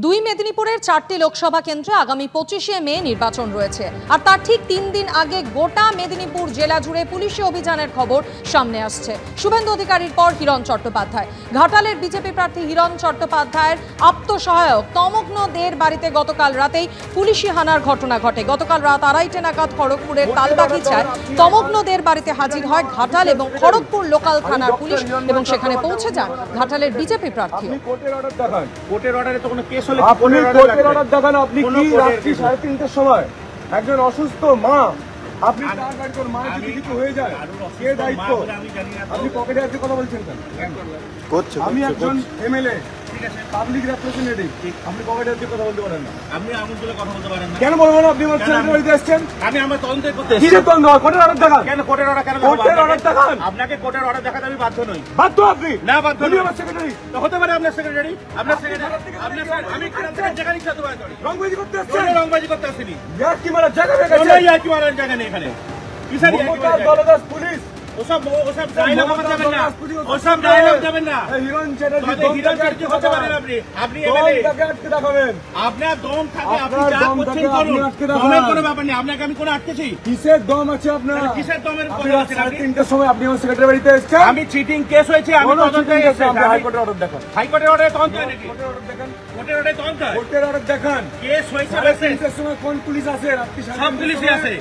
দুই মেদিনীপুরের 4টি লোকসভা কেন্দ্রে আগামী 25শে মে নির্বাচন রয়েছে। আর তার ঠিক 3 দিন আগে গোটা মেদিনীপুর জেলা জুড়ে পুলিশি অভিযানের খবর সামনে আসছে। শুভেন্দু অধিকারীর পর হিরণ চট্টোপাধ্যায়। ঘাটালের বিজেপি প্রার্থী হিরণ চট্টোপাধ্যায়ের আপ্তসহায়ক তমগ্ন দের বাড়িতে গতকাল রাতেই পুলিশি হানার ঘটনা ঘটে। গতকাল রাত 2:30 নাগাদ খড়গপুরের তালবাগিচায় তমগ্ন দের বাড়িতে হাজির হয় ঘাটাল এবং খড়গপুর লোকাল থানার পুলিশ এবং সেখানে পৌঁছে যান ঘাটালের বিজেপি প্রার্থী। আপনি কোর্টের অর্ডার দেখান। আপনি কি রাত্রি 3:30টার সময় একজন অসুস্থ মা, আপনি তার বাড়িতে মা যদি কিছু হয়ে যায় কে দায়িত্ব? আপনি পকেটে আজকে কথা বলছেন কেন? আমি একজন এমএলএ, পাবলিক রিপ্রেজেন্টেটিভ, আপনি পকেটে আজকে কথা বলতে পারেন না। আপনি আঙুল তুলে কথা বলতে পারেন না। কেন বলবো না? আপনি আমার ছেলের বাড়িতে এসেছেন। আমি আমার তদন্ত করতে এসেছি। কিসের তদন্ত? কোর্টের অর্ডার দেখান। কেন কোর্টের অর্ডার? কেন কোর্টের অর্ডার দেখান? আপনাকে কোর্টের অর্ডার দেখাতে আমি বাধ্য নই। বাধ্য আপনি? না বাধ্য নই। আমার সেক্রেটারি হতে পারে, আপনার সেক্রেটারি, আপনার সেক্রেটারি, আমি খারাপ জায়গা নিতে পারি। রংবাজি করতে আসছেন? রংবাজি করতে আসেনি। ইয়ার কি মারার জায়গা নেই? কোনো ইয়ার কি মারার জায়গা নেই এখানে। কিসের ইয়ার কি মারার দলদাস পুলিশ? ওসব ডায়লগ যাবেন না, ওসব ডায়লগ যাবেন না। হিরণ চ্যাটার্জি হতে পারেন আপনি, আপনি এমএলএ, আটকে দেখাবেন। আপনার দম থাকে, আপনি যা করছেন করুন, দমের কোনো ব্যাপার নেই। আপনাকে আমি কোনো আটকেছি? কিসের দম আছে আপনার? কিসের দমের কথা বলছেন আপনি? 3টার সময় আপনি আমার সেক্রেটারি বাড়িতে এসেছেন। আমি চিটিং কেস হয়েছে, আমি তদন্তে এসেছি। আপনি হাইকোর্টের অর্ডার দেখান। হাইকোর্টের অর্ডার তদন্ত হয় নাকি? কোর্টের অর্ডার দেখান। কোর্টের অর্ডার তদন্ত হয়? কোর্টের অর্ডার দেখান। কেস হয়েছে, 3টার সময় কোন পুলিশ আছে? রাত্রি সব পুলিশই আছে।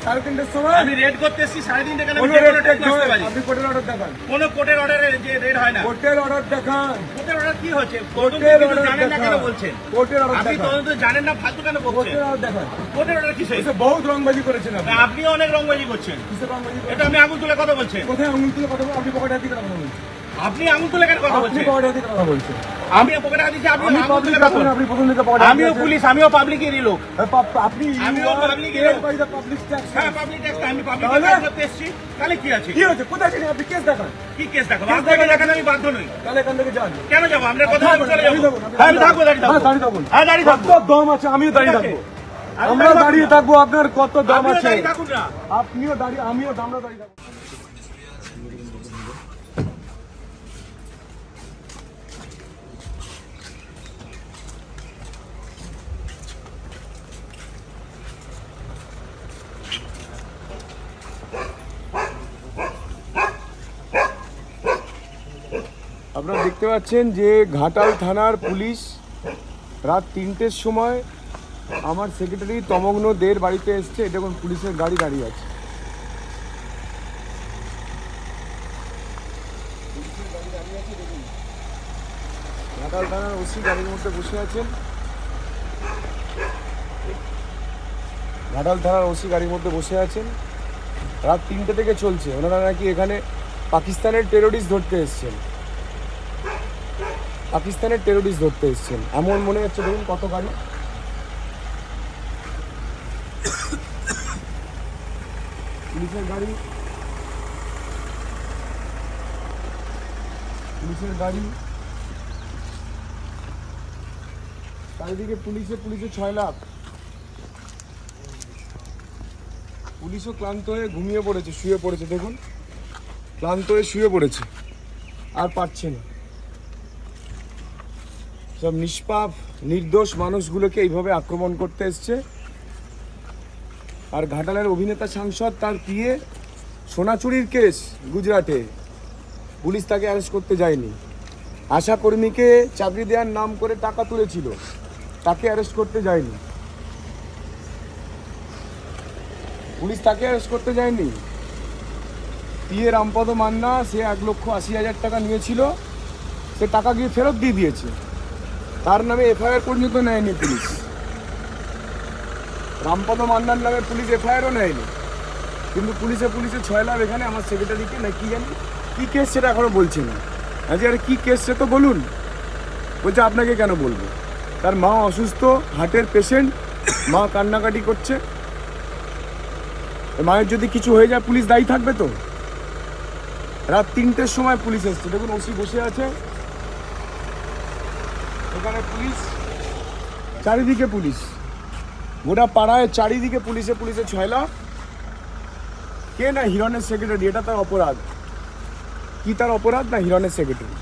3:30টার সময় আমি রেড করতে এসেছি। 3:30 কেন? আপনি কোর্টের অর্ডার দেখান। কোন কোর্টের অর্ডারে যে রেড হয় না? কোর্টের অর্ডার দেখান। কোর্টের অর্ডার কি হচ্ছে? কোর্টের অর্ডার জানেন না কেন বলছেন? কোর্টের অর্ডার আপনি তদন্ত জানেন না, ফালতু কেন বলছেন? কোর্টের অর্ডার দেখান। কোর্টের অর্ডার কি হচ্ছে? বহুত রংবাজি করেছেন আপনি। আপনি অনেক রংবাজি করছেন। কিসের রংবাজি? এটা আমি আঙুল তুলে কথা বলছেন। কোথায় আঙুল তুলে কথা বলছেন? আপনি পকেটে হাত দিয়ে কথা বলছেন। আপনি আঙুল তুলে কেন কথা বলছেন? আপনি পকেটে হাত দিয়ে কথা বলছেন। আমি পকেটে হাত দিয়েছি, আপনি আঙুল তুলে কথা বলছেন। আপনি প্রথম থেকে পকেটে। আমিও পুলিশ, আমিও পাবলিকেরই লোক। আপনি আমিও পাবলিকের লোক। Public tax. হ্যাঁ, পাবলিক ট্যাক্স। আমি পাবলিক ট্যাক্স করতে এসেছি। তাহলে কি আছে? কি হচ্ছে? কোথায় ছিলেন আপনি? কেস দেখান। কি কেস দেখাবো? আপনাকে দেখাতে আমি বাধ্য নই। তাহলে এখান থেকে যান। কেন যাব? আমরা কথা বলতে চলে যাব। হ্যাঁ, আমি থাকবো, দাঁড়িয়ে থাকবো। দাঁড়িয়ে থাকুন। হ্যাঁ, দাঁড়িয়ে থাকবো। কত দম আছে? আমিও দাঁড়িয়ে থাকবো। আমরা দাঁড়িয়ে থাকবো। আপনার কত দম আছে? দাঁড়িয়ে থাকুন না। আপনিও দাঁড়িয়ে, আমিও আমরা দাঁড়িয়ে থাকবো। আপনারা দেখতে পাচ্ছেন যে ঘাটাল থানার পুলিশ রাত 3টের সময় আমার সেক্রেটারি তমগ্ন দের বাড়িতে এসছে। দেখুন পুলিশের গাড়ি দাঁড়িয়ে আছে। দেখুন ঘাটাল থানার ওসি গাড়ির মধ্যে বসে আছেন। ঘাটাল থানার ওসি গাড়ির মধ্যে বসে আছেন। রাত 3টে থেকে চলছে। ওনারা নাকি এখানে পাকিস্তানের টেরোরিস্ট ধরতে এসছেন। পাকিস্তানের টেরোরিস্ট ধরতে এসছেন এমন মনে হচ্ছে। দেখুন কত গাড়ি। পুলিশের গাড়ি, পুলিশের গাড়ি চারিদিকে পুলিশে 6 লাখ। পুলিশও ক্লান্ত হয়ে ঘুমিয়ে পড়েছে, শুয়ে পড়েছে। দেখুন ক্লান্ত হয়ে শুয়ে পড়েছে, আর পারছে না। সব নিষ্পাপ নির্দোষ মানুষগুলোকে এইভাবে আক্রমণ করতে এসছে। আর ঘাটালের অভিনেতা সাংসদ, তার পিএ সোনা চুরির কেস গুজরাটে, পুলিশ তাকে অ্যারেস্ট করতে যায়নি। আশা কর্মীকে চাকরি দেওয়ার নাম করে টাকা তুলেছিল, তাকে অ্যারেস্ট করতে যায়নি। পুলিশ তাকে অ্যারেস্ট করতে যায়নি। পিএ রামপদ মান্না, সে 1,80,000 টাকা নিয়েছিল, সে টাকা গিয়ে ফেরত দিয়ে দিয়েছে। তার নামে এফআইআর পর্যন্ত নেয়নি পুলিশ। রামপদ মান্নার নামে পুলিশ এফআইআরও নেয়নি, কিন্তু পুলিশে 6 লাখ এখানে আমার সেক্রেটারিকে না কি জানি কী কেস সেটা এখনও বলছে না। আজকে আরে কী কেস সে তো বলুন। বলছে আপনাকে কেন বলবো? তার মা অসুস্থ, হার্টের পেশেন্ট, মা কান্নাকাটি করছে। মায়ের যদি কিছু হয়ে যায় পুলিশ দায়ী থাকবে তো? রাত 3টের সময় পুলিশ এসছে। দেখুন ওসি বসে আছে এখানে, পুলিশ চারিদিকে, পুলিশ গোটা পাড়ায় চারিদিকে পুলিশে 6 লাখ। কে? না হিরণের সেক্রেটারি। এটা তার অপরাধ। কি তার অপরাধ? না হিরণের সেক্রেটারি।